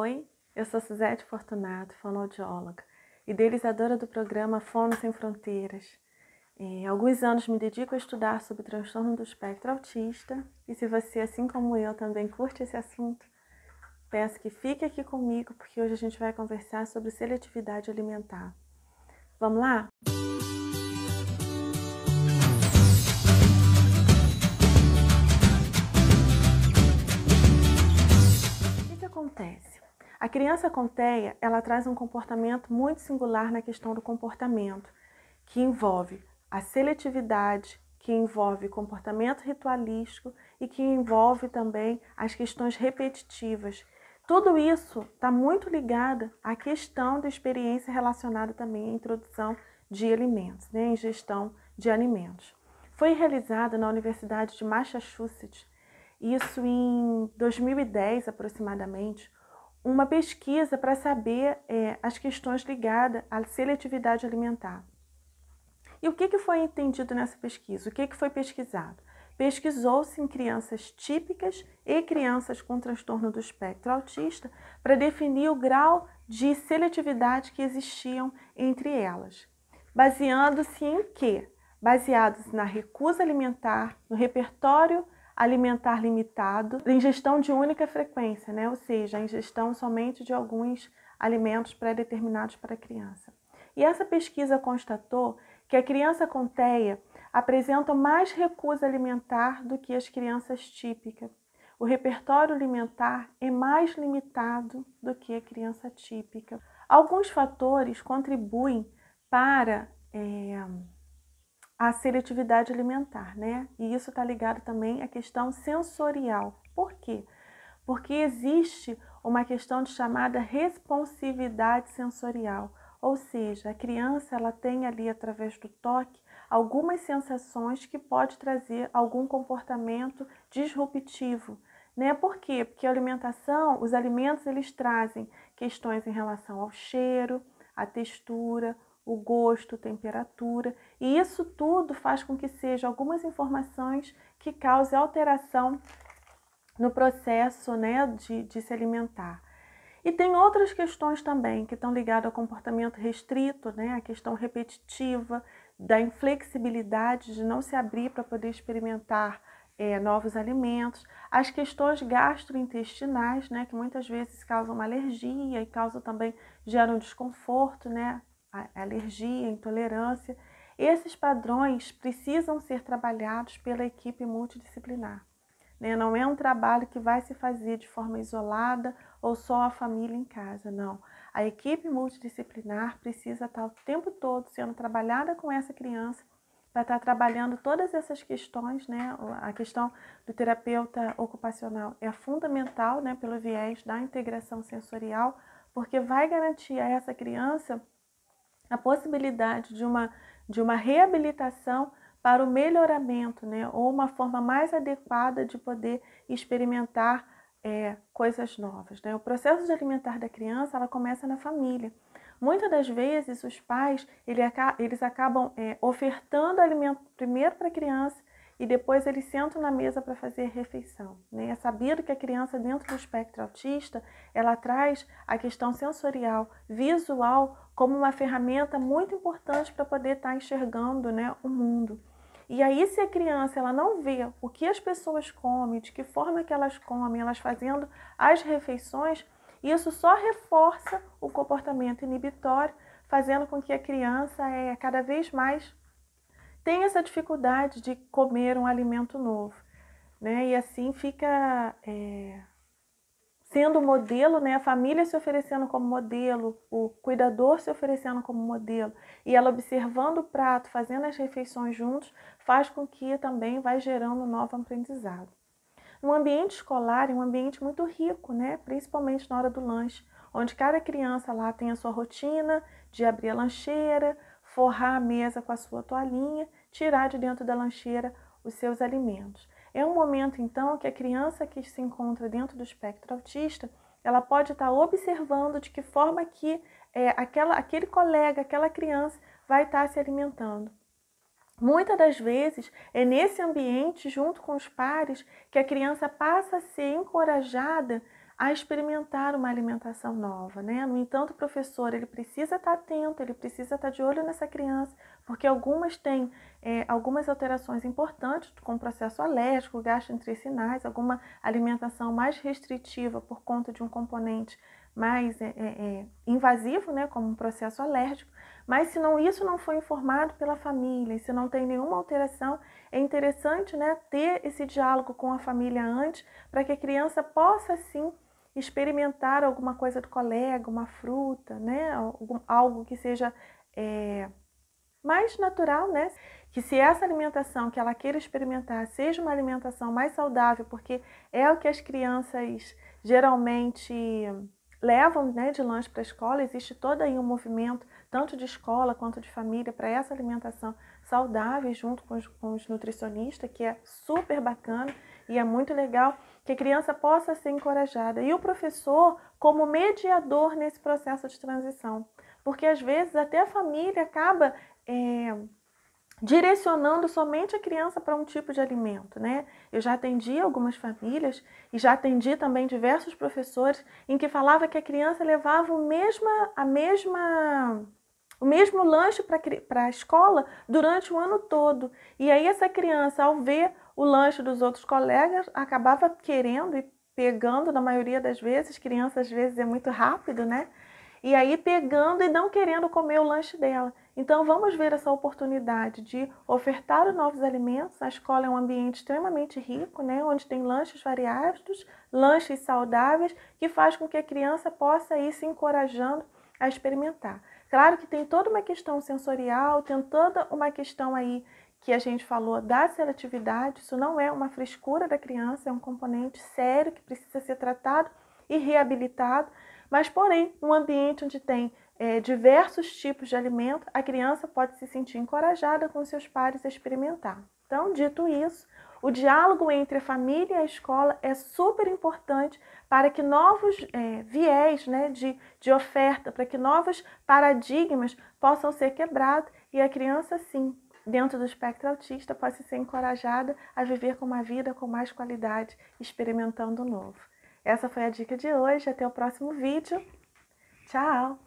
Oi, eu sou Suzete Fortunato, fonoaudióloga, idealizadora do programa Fono Sem Fronteiras. Há alguns anos me dedico a estudar sobre transtorno do espectro autista e se você, assim como eu, também curte esse assunto, peço que fique aqui comigo porque hoje a gente vai conversar sobre seletividade alimentar. Vamos lá? O que acontece? A criança com TEA, ela traz um comportamento muito singular na questão do comportamento, que envolve a seletividade, que envolve comportamento ritualístico e que envolve também as questões repetitivas. Tudo isso está muito ligado à questão da experiência relacionada também à introdução de alimentos, né, ingestão de alimentos. Foi realizada na Universidade de Massachusetts, isso em 2010 aproximadamente, uma pesquisa para saber as questões ligadas à seletividade alimentar. E o que foi entendido nessa pesquisa? O que foi pesquisado? Pesquisou-se em crianças típicas e crianças com transtorno do espectro autista para definir o grau de seletividade que existiam entre elas. Baseando-se em quê? Baseados na recusa alimentar, no repertório alimentar limitado, na ingestão de única frequência, né? Ou seja, a ingestão somente de alguns alimentos pré-determinados para a criança. E essa pesquisa constatou que a criança com TEA apresenta mais recusa alimentar do que as crianças típicas. O repertório alimentar é mais limitado do que a criança típica. Alguns fatores contribuem para a seletividade alimentar, né? E isso está ligado também à questão sensorial. Por quê? Porque existe uma questão de chamada responsividade sensorial. Ou seja, a criança ela tem ali, através do toque, algumas sensações que pode trazer algum comportamento disruptivo. Né? Por quê? Porque a alimentação, os alimentos, eles trazem questões em relação ao cheiro, à textura, o gosto, temperatura, e isso tudo faz com que sejam algumas informações que causem alteração no processo, né, de se alimentar. E tem outras questões também que estão ligadas ao comportamento restrito, né? A questão repetitiva, da inflexibilidade de não se abrir para poder experimentar novos alimentos, as questões gastrointestinais, né? Que muitas vezes causam alergia e causam também, geram desconforto, né? A alergia, a intolerância. Esses padrões precisam ser trabalhados pela equipe multidisciplinar. Não é um trabalho que vai se fazer de forma isolada ou só a família em casa, não. A equipe multidisciplinar precisa estar o tempo todo sendo trabalhada com essa criança para estar trabalhando todas essas questões, né? A questão do terapeuta ocupacional é fundamental, né? Pelo viés da integração sensorial, porque vai garantir a essa criança a possibilidade de uma reabilitação para o melhoramento, né? Ou uma forma mais adequada de poder experimentar coisas novas. Né? O processo de alimentar da criança ela começa na família. Muitas das vezes os pais eles acabam ofertando alimento primeiro para a criança e depois eles sentam na mesa para fazer a refeição. Né? É sabido que a criança dentro do espectro autista ela traz a questão sensorial, visual como uma ferramenta muito importante para poder estar enxergando, né, o mundo. E aí, se a criança ela não vê o que as pessoas comem, de que forma que elas comem, elas fazendo as refeições, isso só reforça o comportamento inibitório, fazendo com que a criança cada vez mais tenha essa dificuldade de comer um alimento novo. Né? E assim fica sendo modelo, né? A família se oferecendo como modelo, o cuidador se oferecendo como modelo e ela observando o prato, fazendo as refeições juntos, faz com que também vai gerando um novo aprendizado. No ambiente escolar é um ambiente muito rico, né? Principalmente na hora do lanche, onde cada criança lá tem a sua rotina de abrir a lancheira, forrar a mesa com a sua toalhinha, tirar de dentro da lancheira os seus alimentos. É um momento, então, que a criança que se encontra dentro do espectro autista, ela pode estar observando de que forma que aquele colega, aquela criança vai estar se alimentando. Muitas das vezes é nesse ambiente, junto com os pares, que a criança passa a ser encorajada a experimentar uma alimentação nova, né? No entanto, o professor, ele precisa estar atento, ele precisa estar de olho nessa criança, porque algumas têm algumas alterações importantes, como processo alérgico, gastrointestinais, alguma alimentação mais restritiva por conta de um componente mais invasivo, né, como um processo alérgico, mas se isso não foi informado pela família, e se não tem nenhuma alteração, é interessante, né, ter esse diálogo com a família antes, para que a criança possa, sim, experimentar alguma coisa do colega, uma fruta, né, algo que seja mais natural, né? Que se essa alimentação que ela queira experimentar seja uma alimentação mais saudável, porque é o que as crianças geralmente levam, né, de lanche para a escola, existe todo aí um movimento, tanto de escola quanto de família, para essa alimentação saudável, junto com os nutricionistas, que é super bacana e é muito legal que a criança possa ser encorajada. E o professor como mediador nesse processo de transição, porque às vezes até a família acaba direcionando somente a criança para um tipo de alimento, né? Eu já atendi algumas famílias e já atendi também diversos professores em que falava que a criança levava o mesmo lanche para a escola durante o ano todo. E aí essa criança, ao ver o lanche dos outros colegas, acabava querendo e pegando, na maioria das vezes, criança às vezes é muito rápido, né? E aí pegando e não querendo comer o lanche dela. Então vamos ver essa oportunidade de ofertar novos alimentos. A escola é um ambiente extremamente rico, né, onde tem lanches variados, lanches saudáveis, que faz com que a criança possa ir se encorajando a experimentar. Claro que tem toda uma questão sensorial, tem toda uma questão aí que a gente falou da seletividade. Isso não é uma frescura da criança, é um componente sério que precisa ser tratado e reabilitado. Mas, porém, num ambiente onde tem diversos tipos de alimento, a criança pode se sentir encorajada com seus pares a experimentar. Então, dito isso, o diálogo entre a família e a escola é super importante para que novos viés, né, de oferta, para que novos paradigmas possam ser quebrados e a criança, sim, dentro do espectro autista, possa ser encorajada a viver com uma vida com mais qualidade, experimentando o novo. Essa foi a dica de hoje. Até o próximo vídeo. Tchau!